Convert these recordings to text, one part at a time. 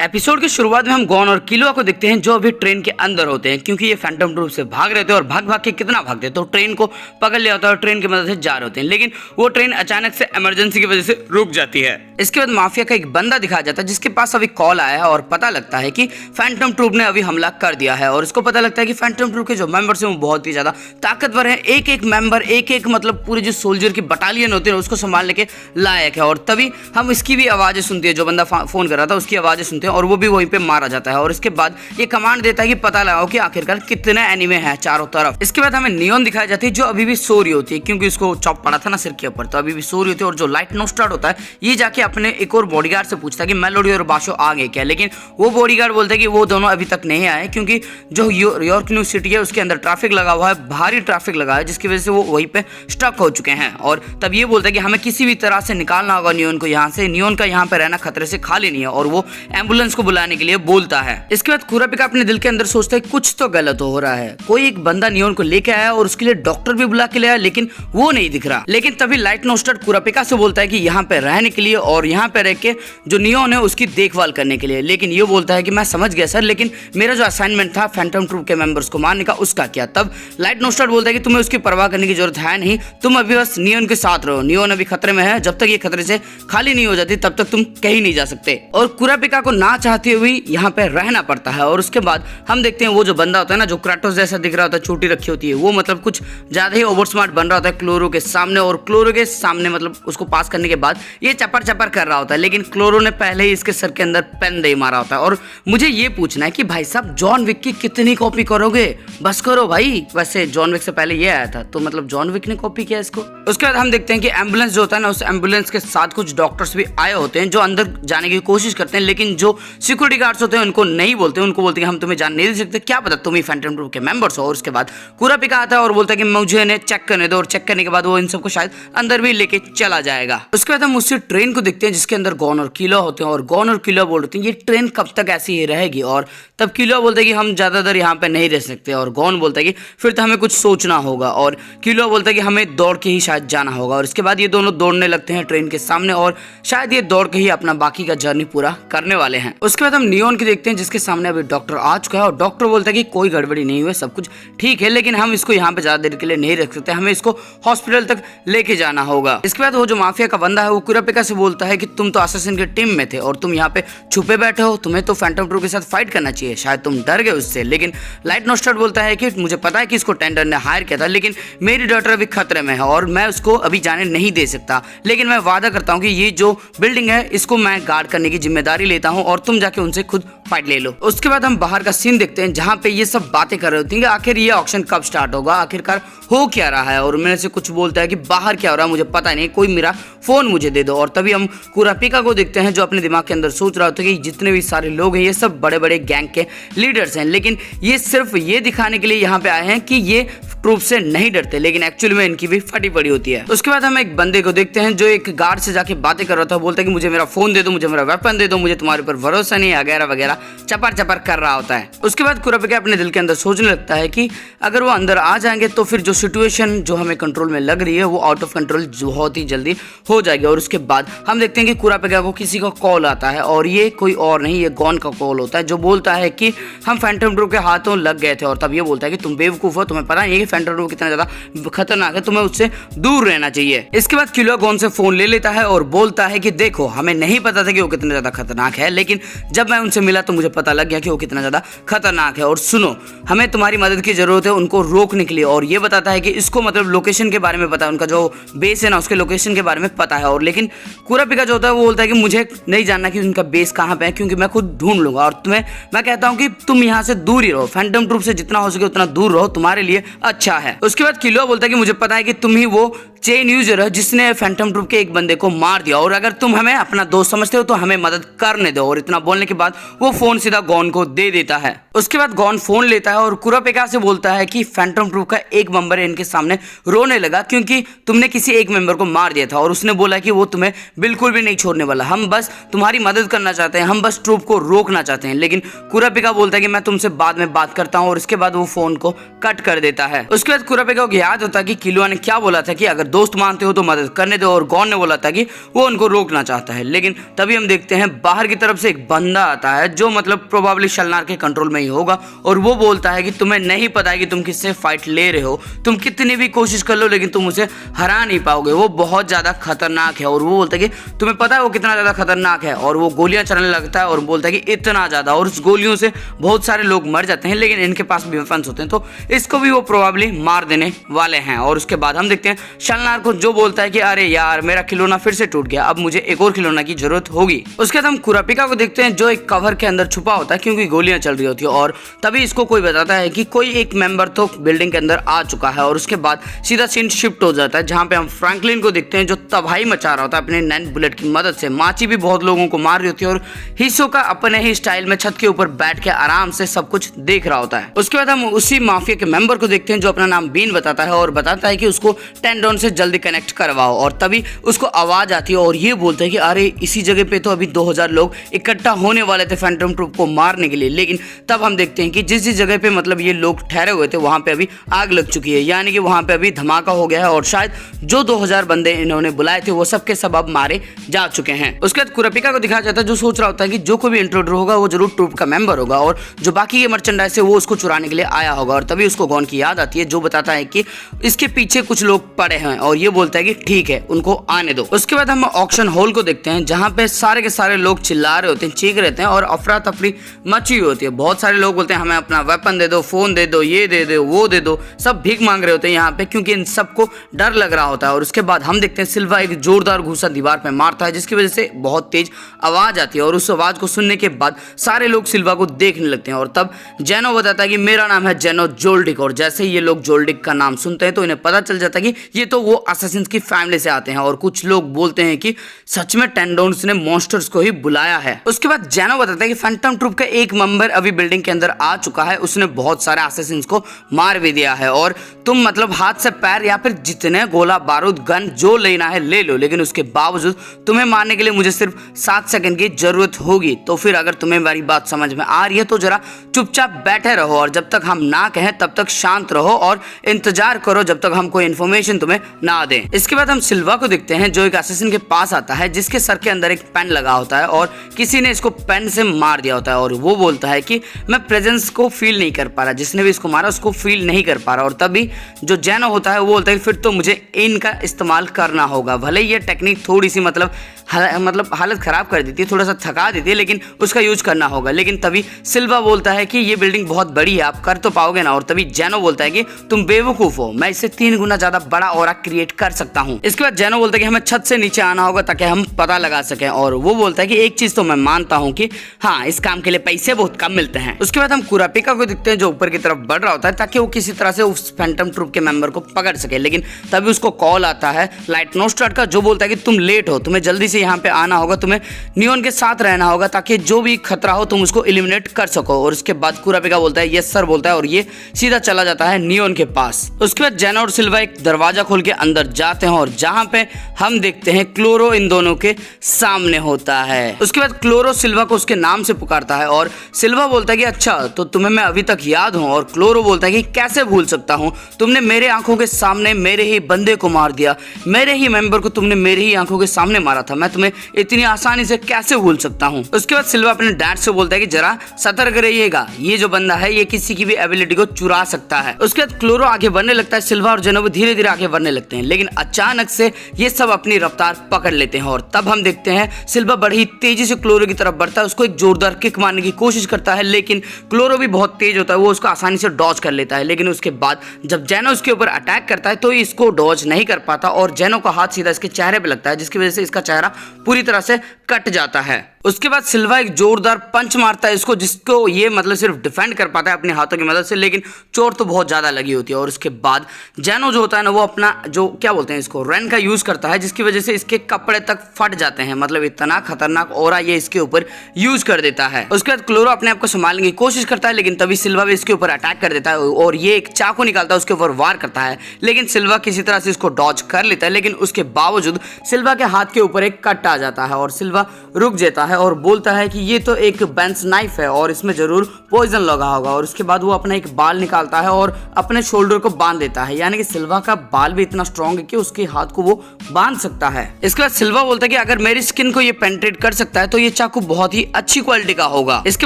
Episode की शुरुआत में हम गॉन और किलोआ को देखते हैं जो अभी ट्रेन के अंदर होते हैं, क्योंकि ये फैंटम ट्रूप से भाग रहे थे और भाग भाग के कितना भागते तो ट्रेन को पकड़ लिया होता है और ट्रेन की मदद से जा रहे होते हैं, लेकिन वो ट्रेन अचानक से इमरजेंसी की वजह से रुक जाती है। इसके बाद माफिया का एक बंदा दिखाया जाता है जिसके पास अभी कॉल आया है और पता लगता है कि फैंटम ट्रूप ने अभी हमला कर दिया है और इसको पता लगता है कि फैंटम ट्रूप के जो मेंबर्स हैं वो बहुत ही ज्यादा ताकतवर है। एक एक मेंबर एक मतलब पूरे जो सोल्जर की बटालियन होती है उसको संभालने के लायक है। और तभी हम इसकी भी आवाजें सुनती है, जो बंदा फोन कर रहा था उसकी आवाजें सुनते हैं और वो भी वहीं पे मारा जाता है। और इसके बाद ये कमांड देता है कि पता लगाओ कि आखिरकार कितने एनिमे हैं चारों तरफ। इसके बाद हमें नियोन दिखाई जाती है जो अभी भी सो रही होती है, क्योंकि उसको चॉप पड़ा था ना सिर के ऊपर, तो अभी भी सो रही होती है। और जो लाइट नो स्टार्ट होता है ये जाके अपने एक और बॉडीगार्ड से पूछता है कि मेलोडी और बाशो आ गए क्या, लेकिन वो बॉडीगार्ड बोलते हैं कि वो दोनों अभी तक नहीं आए, क्योंकि जो यॉर्क न्यू सिटी है उसके अंदर ट्रैफिक लगा हुआ है, भारी ट्रैफिक लगा है, जिसकी वजह से वो वहीं पे स्टक हो चुके हैं। और तब ये बोलता है कि हमें किसी भी तरह से निकालना होगा नियोन को यहाँ से, नियोन का यहाँ पे रहना खतरे से खाली नहीं है, और वो एम्बुलेंस को बुलाने के लिए बोलता है। इसके बाद कुरापिका अपने दिल के अंदर सोचता है कुछ तो गलत हो रहा है, कोई एक बंदा नियोन को लेके आया और उसके लिए डॉक्टर भी बुला के ले आया, लेकिन वो नहीं दिख रहा। लेकिन तभी लाइट नोस्टार्ट कुरापिका से बोलता है कि यहाँ पे रहने के लिए और यहाँ पे रह के जो नियोन है उसकी देखभाल करने के लिए, लेकिन ये बोलता है कि मैं समझ गया सर, लेकिन मेरा जो असाइनमेंट था फैंटम ट्रूप के मेंबर्स को मारने का उसका क्या। तब लाइट नोस्टार्ट बोलता है कि तुम्हें उसकी परवाह करने की जरूरत है नहीं, तुम अभी बस नियोन के साथ रहो, नियोन अभी खतरे में है, जब तक ये खतरे से खाली नहीं हो जाती तब तक तुम कहीं नहीं जा सकते। और कुरापिका को ना चाहते हुए यहाँ पे रहना पड़ता है। और उसके बाद हम देखते हैं वो जो बंदा होता है ना, जो क्राटोस जैसा दिख रहा होता है, चोटी रखी होती है, वो मतलब कुछ ज्यादा ही ओवर स्मार्ट बन रहा होता है क्लोरो के सामने, और क्लोरो के सामने मतलब उसको पास करने के बाद ये चपर चपर कर रहा होता है, लेकिन क्लोरो ने पहले ही इसके सर के अंदर पेन दे मारा होता है। और मुझे ये पूछना है कि भाई साहब जॉन विक की कितनी कॉपी करोगे, बस करो भाई। वैसे जॉन विक से पहले ये आया था, तो मतलब जॉन विक ने कॉपी किया इसको। उसके बाद हम देखते हैं कि एम्बुलेंस जो होता है ना, उस एम्बुलेंस के साथ कुछ डॉक्टर्स भी आए होते हैं जो अंदर जाने की कोशिश करते हैं, लेकिन जो सिक्योरिटी गार्ड्स होते हैं उनको नहीं बोलते, उनको बोलते हैं कि हम तुम्हें जान नहीं दे सकते, क्या पता तुम ही फैंटम ट्रूप के मेंबर्स हो। और उसके बाद कुरापिका आता है और बोलता है कि मुझे इन्हें चेक करने दो, और चेक करने के बाद वो इन सबको शायद अंदर भी लेके चला जाएगा। उसके बाद हम उसी ट्रेन को देखते हैं जिसके अंदर गॉन और किलोआ होते हैं, और गॉन और किलोआ बोलते हैं ये ट्रेन कब तक ऐसी ही रहेगी। और तब किलोआ बोलता है कि हम ज्यादा देर यहाँ पे नहीं रह सकते, और गॉन बोलता है कि फिर तो हमें कुछ सोचना होगा, और किलोआ बोलता है कि हमें दौड़ के ही शायद जाना होगा। और इसके बाद ये दोनों दौड़ने लगते हैं ट्रेन के सामने, और शायद ये दौड़ के ही अपना बाकी का जर्नी पूरा करने वाले हैं। उसके बाद हम नियोन की देखते हैं जिसके सामने अभी डॉक्टर आ चुका है, और डॉक्टर बोलता है कि कोई गड़बड़ी नहीं हुई, सब कुछ ठीक है, लेकिन हम इसको यहाँ पे ज्यादा देर के लिए नहीं रख सकते, हमें इसको हॉस्पिटल तक लेके जाना होगा। इसके बाद वो जो माफिया का बंदा है वो कुरापिका से बोलता है कि तुम तो असैसिन की टीम में थे और तुम यहाँ पे छुपे बैठे हो, तुम्हें तो फैंटम ट्रूप के साथ फाइट करना चाहिए, शायद तुम डर गए उससे। लेकिन लाइट नोस्टार्ट बोलता है कि मुझे पता है कि इसको टेंडर ने हायर किया था, लेकिन मेरी डॉटर अभी खतरे में है और मैं उसको अभी जाने नहीं दे सकता, लेकिन मैं वादा करता हूँ कि ये जो बिल्डिंग है इसको मैं गार्ड करने की जिम्मेदारी लेता हूँ और तुम जाके उनसे खुद फाइट ले लो। उसके बाद हम बाहर का सीन देखते हैं जहाँ पे ये सब बातें कर रहे होती हैं कि आखिर ये ऑक्शन कब स्टार्ट होगा, आखिरकार हो क्या रहा है। और मेरे से कुछ बोलता है कि बाहर क्या हो रहा है मुझे पता नहीं, कोई मेरा फोन मुझे दे दो। और तभी हम कुरापिका को देखते हैं जो अपने दिमाग के अंदर सोच रहा होता है कि जितने भी सारे लोग हैं ये सब बड़े बड़े गैंग के लीडर्स हैं, लेकिन ये सिर्फ ये दिखाने के लिए यहाँ पे आए हैं कि ये ट्रूप से नहीं डरते, लेकिन एक्चुअली में इनकी भी फटी पड़ी होती है। उसके बाद हम एक बंदे को देखते हैं जो एक गार्ड से जाके बातें कर रहा था, बोलता है कि मुझे मेरा फोन दे दो, मुझे मेरा वेपन दे दो, मुझे तुम्हारे ऊपर भरोसा नहीं है, वगैरह वगैरह चपर चपर कर रहा होता है। उसके बाद कुरापिका अपने दिल के अंदर सोचने लगता है कि अगर वो अंदर आ जाएंगे तो फिर जो सिचुएशन जो हमें कंट्रोल में लग रही है वो आउट ऑफ कंट्रोल बहुत ही जल्दी हो जाएगी। और उसके बाद हम देखते हैं कि कुरापिका को किसी का कॉल आता है, और ये कोई और नहीं, ये गॉन का कॉल होता है जो बोलता है कि हम फैंटम ट्रूप के हाथों लग गए थे। और तब ये बोलता है कि तुम बेवकूफ हो, तुम्हें पता नहीं है कि फैंटम ट्रूप कितना ज्यादा खतरनाक है, तुम्हें उससे दूर रहना चाहिए। इसके बाद किलोआ गॉन से फोन ले लेता है और बोलता है कि देखो हमें नहीं पता था कि वो कितना ज्यादा खतरनाक है, लेकिन जब मैं उनसे मिला तो मुझे पता लग गया कि वो कितना ज्यादा खतरनाक है। और सुनो, हमें तुम्हारी मदद की जरूरत है उनको रोकने के लिए। और ये बताता है कि इसको मतलब लोकेशन के बारे में पता है, उनका जो बेस है ना उसके लोकेशन के बारे में पता है। और लेकिन कुरापिका जो होता है वो बोलता है कि मुझे नहीं जानना कि उनका बेस कहाँ पे है, क्योंकि मैं खुद ढूंढ लूंगा, और तुम्हें मैं कहता हूँ कि तुम यहाँ से दूर ही रहो, फैंटम ट्रूप से जितना हो सके उतना दूर रहो, तुम्हारे लिए अच्छा है। उसके बाद किलोआ बोलता है कि मुझे पता है कि तुम ही वो चेन यूजर है जिसने फैंटम ट्रूप के एक बंदे को मार दिया, और अगर तुम हमें अपना दोस्त समझते हो तो हमें मदद करने दो। और इतना बोलने के बाद वो फोन सीधा गॉन को दे देता है। उसके बाद गॉन फोन लेता है और कुरापिका से बोलता है कि फैंटम ट्रूप का एक मेंबर इनके सामने रोने लगा क्योंकि तुमने किसी एक मेंबर को मार दिया था, और उसने बोला कि वो तुम्हें बिल्कुल भी नहीं छोड़ने वाला, हम बस तुम्हारी मदद करना चाहते हैं, हम बस ट्रूप को रोकना चाहते हैं। लेकिन कुरापिका बोलता है कि मैं तुमसे बाद में बात करता हूँ, और इसके बाद वो फोन को कट कर देता है। उसके बाद कुरापिका को याद होता है कि किलुआ ने क्या बोला था कि अगर दोस्त मानते हो तो मदद करने दो, और गॉन ने बोला था कि वो उनको रोकना चाहता है। लेकिन तभी हम देखते हैं बाहर की तरफ से एक बंदा आता है जो मतलब प्रोबेबली शलनार के कंट्रोल में ही होगा, और वो बोलता है कि तुम्हें नहीं पता है कि तुम किससे फाइट ले रहे हो, तुम कितनी भी कोशिश कर लो लेकिन तुम उसे हरा नहीं पाओगे, वो बहुत ज्यादा खतरनाक है। और वो बोलता है कि तुम्हें पता है वो कितना ज्यादा खतरनाक है, और वो गोलियां चलने लगता है और बोलता है कि इतना ज्यादा, और उस गोलियों से बहुत सारे लोग मर जाते हैं, लेकिन इनके पास भी वेपन्स होते हैं तो इसको भी वो प्रोबेबली मार देने वाले हैं। और उसके बाद हम देखते हैं शलनार को जो बोलता है कि अरे यार मेरा खिलौना फिर से टूट गया, अब मुझे एक और खिलौना की जरूरत होगी। उसके बाद हम कुरापिका को देखते हैं जो एक कवर के अंदर छुपा होता है क्योंकि गोलियां चल रही होती है, और तभी इसको कोई बताता है कि कोई एक मेंबर तो बिल्डिंग के अंदर आ चुका है। और उसके बाद सीधा सीन शिफ्ट हो जाता है जहां पे हम फ्रैंकलिन को देखते हैं जो तबाही मचा रहा होता है अपने 9 बुलेट की मदद से। माची भी बहुत लोगों को मार रही होती है और हिसोका अपने ही स्टाइल में छत के ऊपर बैठ के आराम से सब कुछ देख रहा होता है। उसके बाद हम उसी माफिया के मेंबर को देखते हैं जो अपना नाम बीन बताता है और बताता है कि उसको टेंडोन से जल्दी कनेक्ट करवाओ, और तभी उसको आवाज आती है और ये बोलता है कि अरे इसी जगह पे तो अभी 2000 लोग इकट्ठा होने वाले थे फैंटम ट्रूप को मारने के लिए। लेकिन तब हम देखते हैं कि जिस जगह पे मतलब ये लोग ठहरे हुए थे वहां पे अभी आग लग चुकी है, यानी कि वहां पे अभी धमाका हो गया है और शायद जो 2000 बंदे इन्होंने बुलाए थे वो सबके सब अब मारे जा चुके हैं। उसके बाद कुरापिका को दिखाया जाता है जो सोच रहा होता है कि जो कोई भी इंट्रोडर होगा वो जरूर ट्रूप का मेंबर होगा, और जो बाकी के मर्चेंडाइज है वो उसको चुराने के लिए आया होगा। और तभी उसको गॉन की याद आती है जो बताता है कि इसके पीछे कुछ लोग पड़े हैं, और ये बोलता है कि ठीक है उनको आने दो। उसके बाद हम ऑक्शन हॉल को देखते हैं जहां पे सारे के सारे लोग चिल्ला रहे होते हैं, चीख रहते हैं और अफरा तफरी मची हुई होती है। बहुत सारे लोग बोलते हैं हमें अपना वेपन दे दो, फोन दे दो, ये दे दो, वो दे दो, सब भीख मांग रहे होते हैं यहाँ पे क्योंकि इन सबको डर लग रहा होता है। और उसके बाद हम देखते हैं सिल्वा एक जोरदार घूसा दीवार पे मारता है जिसकी वजह से बहुत तेज आवाज आती है, और उस आवाज को सुनने के बाद सारे लोग सिल्वा को देखने लगते हैं। और तब जेनो बताता है कि मेरा नाम है जेनो जोल्डिक, और जैसे ही ये लोग जोल्डिक का नाम सुनते हैं तो इन्हें पता चल जाता है कि ये तो वो असैसिन्स की फैमिली से आते हैं। और कुछ लोग बोलते हैं कि सच में टेंडोन्स ने मॉन्स्टर्स को ही बुलाया है। उसके बाद जेनो बताता है कि फैंटम ट्रूप का एक मेंबर अभी बिल्डिंग के अंदर आ चुका है, उसने बहुत सारे असैसिन्स को मार भी दिया है, और तुम मतलब हाथ से पैर या फिर जितने गोला बारूद गन जो लेना है ले लो, लेकिन उसके बावजूद तुम्हें मारने के लिए मुझे सिर्फ 7 सेकंड की जरूरत होगी। तो फिर अगर तुम्हें मेरी बात समझ में आ रही है तो जरा चुपचाप बैठे रहो, और जब तक हम ना कहें तब तक शांत रहो और इंतजार करो जब तक हम कोई इन्फॉर्मेशन तुम्हें ना दें। इसके बाद हम सिल्वा को देखते हैं जो एक असैसिन के पास आता है जिसके सर के अंदर एक पेन लगा होता है और किसी ने इसको पेन से मार दिया होता है, और वो बोलता है कि मैं प्रेजेंस को फील नहीं कर पा रहा, जिसने भी इसको मारा उसको फील नहीं कर पा रहा। और तभी जो जेनो होता है वो बोलता है फिर तो मुझे इनका इस्तेमाल करना होगा, भले ये टेक्निक थोड़ी सी मतलब हालत खराब कर देती है, थोड़ा सा थका देती है, लेकिन उसका यूज करना होगा। लेकिन तभी सिल्वा बोलता है कि ये बिल्डिंग बहुत बड़ी है, आप कर तो पाओगे ना। और तभी जेनो बोलता है कि तुम बेवकूफ हो, मैं इससे 3 गुना ज्यादा बड़ा ऑरा क्रिएट कर सकता हूँ। इसके बाद जेनो बोलता है कि हमें छत से नीचे आना होगा ताकि हम पता लगा सकें, और वो बोलता है कि एक चीज तो मैं मानता हूँ कि हाँ इस काम के लिए पैसे बहुत कम मिलते हैं। उसके बाद हम कुरापिका को दिखते हैं जो ऊपर की तरफ बढ़ रहा होता है ताकि वो किसी तरह से उस फैंटम ट्रूप के मेंबर को पकड़ सके, लेकिन तभी उसको कॉल आता है लाइट नोस्टार्ट का जो बोलता है कि तुम लेट हो, तुम्हें जल्दी से यहाँ पे आना होगा, तुम्हें नियोन के साथ रहना होगा ताकि जो भी खतरा हो तुम उसको एलिमिनेट कर सको। और उसके बाद कुरापिका बोलता है यस सर बोलता है, और ये सीधा चला जाता है नियोन के पास। उसके बाद जेनो और सिल्वा एक दरवाजा खोल के अंदर जाते हैं और जहां पे हम देखते हैं क्लोरो इन दोनों के सामने होता है। उसके बाद क्लोरो सिल्वा को उसके नाम से पुकारता है और सिल्वा बोलता है कि अच्छा तो तुम्हें मैं अभी तक याद हूं, और क्लोरो बोलता है कि कैसे भूल सकता हूं, तुमने मेरे आंखों के सामने मेरे ही बंदे को मार दिया, मेरे ही मेंबर को तुमने मेरे ही आंखों के सामने मारा था, मैं तुम्हें इतनी आसानी से कैसे भूल सकता हूं। उसके बाद सिल्वा अपने डैड से बोलता है कि जरा सतर्क रहिएगा, ये जो बंदा है ये किसी की भी एबिलिटी को चुरा सकता है। उसके बाद क्लोरो आगे बढ़ने लगता है, सिल्वा और जेनो धीरे धीरे आगे बढ़ने लगते हैं, लेकिन अचानक से ये सब अपनी रफ्तार पकड़ लेते हैं। और तब हम देखते हैं सिल्वा बड़ी तेजी से क्लोरो की तरफ बढ़ता है, उसको एक जोरदार किक मारने की कोशिश करता है, लेकिन क्लोरो भी बहुत तेज होता है, वो उसको आसानी से डॉज कर लेता है। लेकिन उसके बाद जब जेनो उसके ऊपर अटैक करता है तो इसको डॉज नहीं कर पाता और जेनो का हाथ सीधा इसके चेहरे पे लगता है, जिसकी वजह से इसका चेहरा पूरी तरह से कट जाता है। उसके बाद सिल्वा एक जोरदार पंच मारता है इसको, जिसको ये मतलब सिर्फ डिफेंड कर पाता है अपने हाथों की मदद से, लेकिन चोट तो बहुत ज्यादा लगी होती है। और उसके बाद जेनो जो होता है ना वो अपना जो क्या बोलते हैं इसको रेन का यूज करता है, जिसकी वजह से इसके कपड़े तक फट जाते हैं, मतलब इतना खतरनाक ऑरा ये इसके ऊपर यूज कर देता है। उसके बाद क्लोरो अपने आप को संभालने की कोशिश करता है, लेकिन तभी सिल्वा भी इसके ऊपर अटैक कर देता है और ये एक चाकू निकालता है उसके ऊपर वार करता है, लेकिन सिल्वा किसी तरह से इसको डॉज कर लेता है। लेकिन उसके बावजूद सिल्वा के हाथ के ऊपर एक कट आ जाता है और सिल्वा रुक जाता है है और बोलता है कि ये तो एक बेंस नाइफ है और इसमें जरूर पॉइजन लगा होगा। और उसके बाद वो अपना एक बाल निकालता है और अपने शोल्डर को बांध देता है, यानी कि सिल्वा का बाल भी इतना स्ट्रॉन्ग है कि उसके हाथ को वो बांध सकता है। इसके बाद सिल्वा बोलता है कि अगर मेरी स्किन को ये पेनिट्रेट कर सकता है तो ये चाकू बहुत ही अच्छी क्वालिटी का होगा। इसके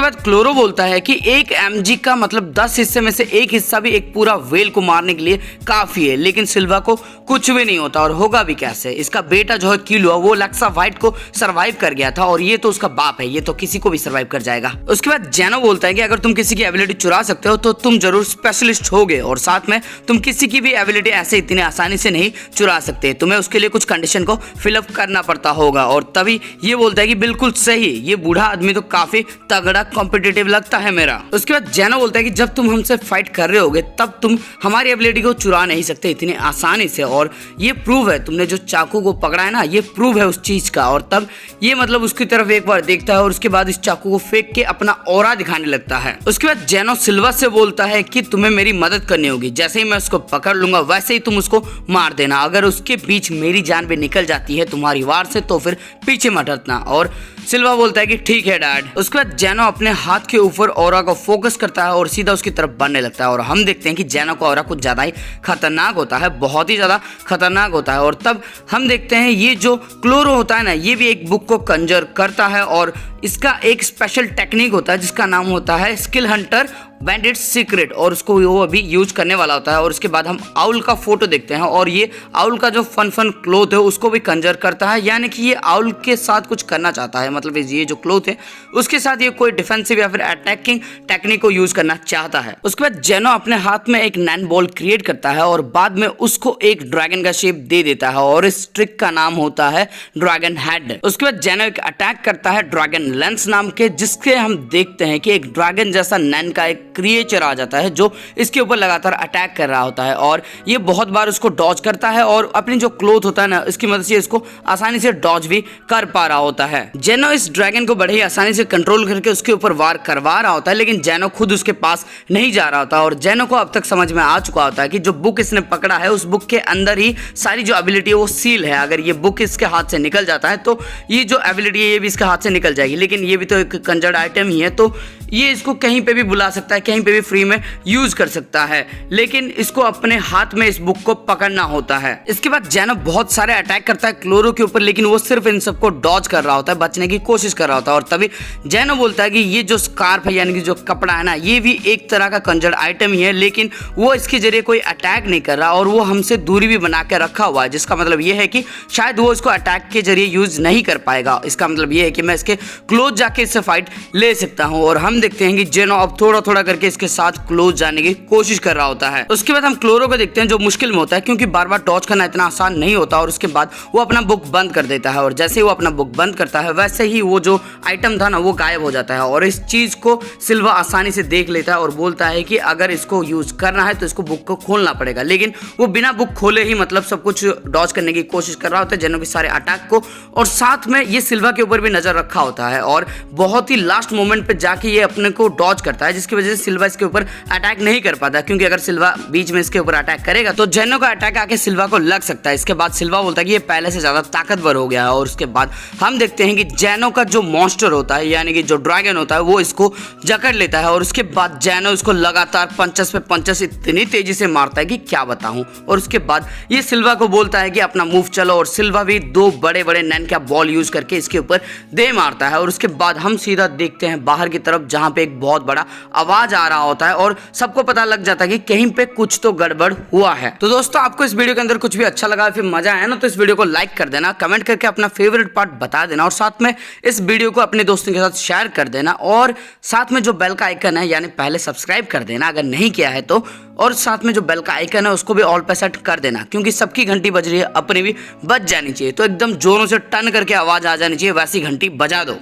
बाद क्लोरो बोलता है कि 1 mg का मतलब 10 हिस्से में से एक हिस्सा भी एक पूरा व्हेल को मारने के लिए काफी है, लेकिन सिल्वा को कुछ भी नहीं होता और होगा भी कैसे। इसका बेटा जो है किलुआ वो लेक्सा व्हाइट को सरवाइव कर गया था और ये तो उसका बाप है, ये तो किसी को भी सरवाइव कर जाएगा। उसके बाद जेनो बोलता है कि अगर तुम किसी की एबिलिटी चुरा सकते हो तो तुम जरूर स्पेशलिस्ट होगे और साथ में तुम किसी की भी एबिलिटी ऐसे इतनी आसानी से नहीं चुरा सकते, तुम्हें उसके लिए कुछ कंडीशन को फिलअप करना पड़ता होगा। और तभी ये बोलता है कि बिल्कुल सही, ये बूढ़ा आदमी तो काफी तगड़ा कॉम्पिटिटिव लगता है मेरा। उसके बाद जेनो बोलता है कि जब तुम हमसे फाइट कर रहे होगे तब तुम हमारी एबिलिटी को चुरा नहीं सकते इतनी आसानी से, और ये प्रूव है, तुमने जो चाकू को पकड़ा है ना ये प्रूव है उस चीज का। और तब ये मतलब उसकी तरफ एक बार देखता है और उसके बाद इस चाकू को फेंक के अपना ऑरा दिखाने लगता है। उसके बाद जेनो सिल्वा से बोलता है कि तुम्हें मेरी मदद करनी होगी, जैसे ही मैं उसको पकड़ लूंगा वैसे ही तुम उसको मार देना, अगर उसके बीच मेरी जान भी निकल जाती है तुम्हारी वार से तो फिर पीछे मत हटना। और सिल्वा बोलता है कि ठीक है डैड। उसके बाद जेनो अपने हाथ के ऊपर ऑरा को फोकस करता है और सीधा उसकी तरफ बढ़ने लगता है और हम देखते हैं कि जेनो का ऑरा कुछ ज्यादा ही खतरनाक होता है, बहुत ही ज्यादा खतरनाक होता है। और तब हम देखते हैं ये जो क्लोरो होता है ना ये भी एक बुक को कंजर करता है और इसका एक स्पेशल टेक्निक होता है जिसका नाम होता है स्किल हंटर बैंडिट्स सीक्रेट, और उसको वो अभी यूज करने वाला होता है। और उसके बाद हम आउल का फोटो देखते हैं और ये आउल का जो फन क्लोथ है उसको भी कंजर करता है, यानी कि ये आउल के साथ कुछ करना चाहता है, मतलब ये जो क्लोथ है उसके साथ ये कोई डिफेंसिव या फिर अटैकिंग टेक्निक को यूज करना चाहता है। उसके बाद जेनो अपने हाथ में एक नैन बॉल क्रिएट करता है और बाद में उसको एक ड्रैगन का शेप दे देता है और इस ट्रिक का नाम होता है ड्रैगन हेड। उसके बाद जेनो एक अटैक करता है ड्रैगन लेंस नाम के, जिसके हम देखते हैं कि एक ड्रैगन जैसा नैन का एक क्रिएचर आ जाता है जो इसके ऊपर लगातार अटैक कर रहा होता है और ये बहुत बार उसको डॉज करता है और अपनी जो क्लोथ होता है ना इसकी मदद से इसको आसानी से डॉज भी कर पा रहा होता है। जेनो इस ड्रैगन को बड़े ही आसानी से कंट्रोल करके उसके ऊपर वार करवा रहा होता है, लेकिन जेनो खुद उसके पास नहीं जा रहा होता और जेनो को अब तक समझ में आ चुका होता है कि जो बुक इसने पकड़ा है उस बुक के अंदर ही सारी जो एबिलिटी है वो सील है, अगर ये बुक इसके हाथ से निकल जाता है तो ये जो एबिलिटी है ये भी इसके हाथ से निकल जाएगी, लेकिन ये भी तो एक कंजर्ड आइटम ही है तो ये इसको कहीं पे भी बुला सकता है, कहीं पे भी फ्री में यूज कर सकता है, लेकिन इसको अपने हाथ में इस बुक को पकड़ना होता है। इसके बाद जेनो बहुत सारे अटैक करता है क्लोरो के ऊपर, लेकिन वो सिर्फ इन सबको डॉज कर रहा होता है, बचने की कोशिश कर रहा होता है। और तभी जेनो बोलता है कि ये जो स्कार्फ है यानी कि जो कपड़ा है ना ये भी एक तरह का कंजर्ड आइटम ही है, लेकिन वो इसके जरिए कोई अटैक नहीं कर रहा और वो हमसे दूरी भी बना के रखा हुआ है, जिसका मतलब ये है कि शायद वो इसको अटैक के जरिए यूज नहीं कर पाएगा। इसका मतलब ये है कि मैं इसके क्लोज जाके इससे फाइट ले सकता हूँ। और हम देखते हैं कि जेनो अब थोड़ा थोड़ा करके इसके साथ क्लोज जाने की कोशिश कर रहा होता है। उसके बाद हम क्लोरो को देखते हैं जो मुश्किल में होता है क्योंकि बार बार डॉज करना इतना आसान नहीं होता, और उसके बाद वो अपना बुक बंद कर देता है और जैसे ही वो अपना बुक बंद करता है वैसे ही वो जो आइटम था ना वो गायब हो जाता है और इस चीज को सिल्वा आसानी से देख लेता है और बोलता है कि अगर इसको यूज करना है तो इसको बुक को खोलना पड़ेगा, लेकिन वो बिना बुक खोले ही मतलब सब कुछ डॉज करने की कोशिश कर रहा होता है जेनो के सारे अटैक को, और साथ में ये सिल्वा के ऊपर भी नजर रखा होता है और बहुत ही लास्ट मोमेंट पे जाके ये अपने को डॉज करता है, जिसकी वजह से सिल्वा इसके ऊपर अटैक नहीं कर पाता, क्योंकि अगर सिल्वा बीच में इसके ऊपर अटैक करेगा तो जेनो का अटैक आके सिल्वा को लग सकता है। इसके बाद सिल्वा बोलता है कि ये पहले से ज्यादा ताकतवर हो गया है और उसके बाद हम देखते हैं कि जेनो का जो मॉन्स्टर होता है यानी कि जो ड्रैगन होता है वो इसको जकड़ लेता है और उसके बाद जेनो इसको लगातार पंचेस पे पंचेस इतनी तेजी से मारता है कि क्या बताऊं। और उसके बाद ये सिल्वा को बोलता है कि अपना मूव चलो, और सिल्वा भी 2 बड़े बड़े नैन का बॉल यूज करके इसके ऊपर दे मारता है। और उसके बाद हम सीधा देखते हैं बाहर की तरफ जहां पे एक बहुत बड़ा आवाज आ रहा होता है और सबको पता लग जाता है कि कहीं पे कुछ तो गड़बड़ हुआ है। तो दोस्तों आपको इस वीडियो के अंदर कुछ भी अच्छा लगा फिर मजा आया ना तो इस वीडियो को लाइक कर देना, कमेंट करके अपना फेवरेट पार्ट बता देना और साथ में इस वीडियो को अपने दोस्तों के साथ शेयर कर देना और साथ में जो बेल का आइकन है यानी पहले सब्सक्राइब कर देना अगर नहीं किया है तो, और साथ में जो बेल का आइकन है उसको भी ऑल पे सेट कर देना क्योंकि सबकी घंटी बज रही है अपनी भी बज जानी चाहिए, तो एकदम जोरों से टन करके आवाज आ जानी चाहिए, वैसी घंटी बजा दो।